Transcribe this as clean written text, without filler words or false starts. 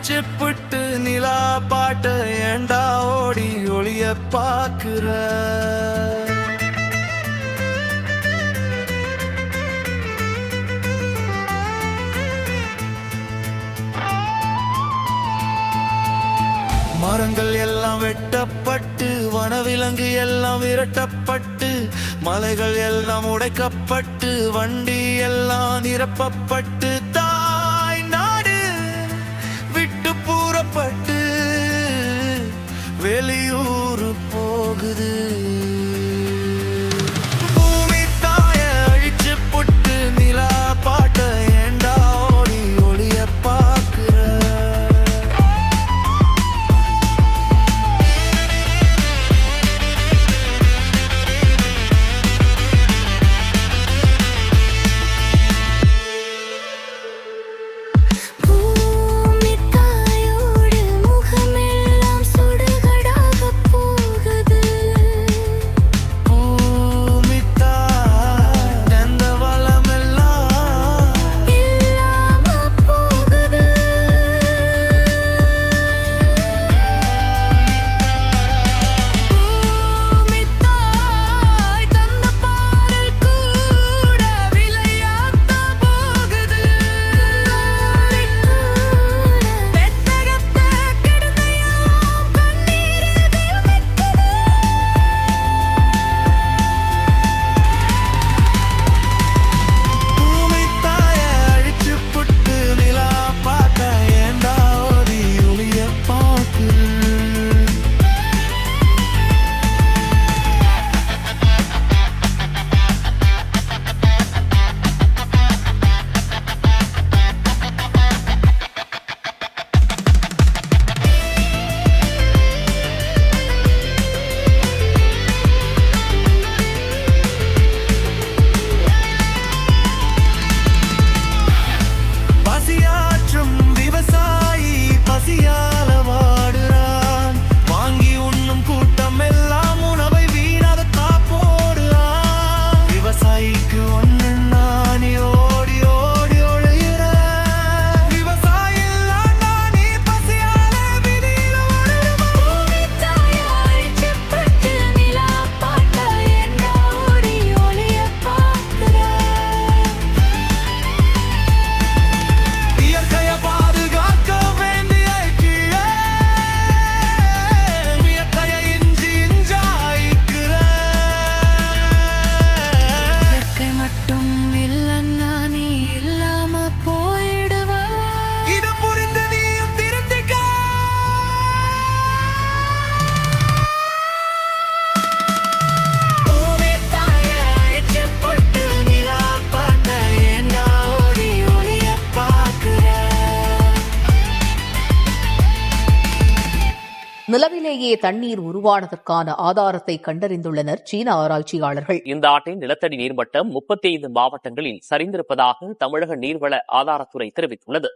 அழிச்சுப்புட்டு நிலா பாட்ட ஏண்டா ஓடி ஒளிய பாக்குற. மரங்கள் எல்லாம் வெட்டப்பட்டு வனவிலங்கு எல்லாம் விரட்டப்பட்டு மலைகள் எல்லாம் உடைக்கப்பட்டு வண்டி எல்லாம் நிரப்பப்பட்டு தாய் நாடு விட்டு பூரப்பட்டு வெளியூர் போகுது. பூமி தாய அழிச்சு புட்டு நிலா பாட்ட ஏண்டா ஓடி ஒளிய பாக்குற. நிலவிலேயே தண்ணீர் உருவானதற்கான ஆதாரத்தை கண்டறிந்துள்ளனர் சீன ஆராய்ச்சியாளர்கள். இந்த ஆண்டின் நிலத்தடி நீர்மட்டம் 35 மாவட்டங்களில் சரிந்திருப்பதாக தமிழக நீர்வள ஆதாரத்துறை தெரிவித்துள்ளது.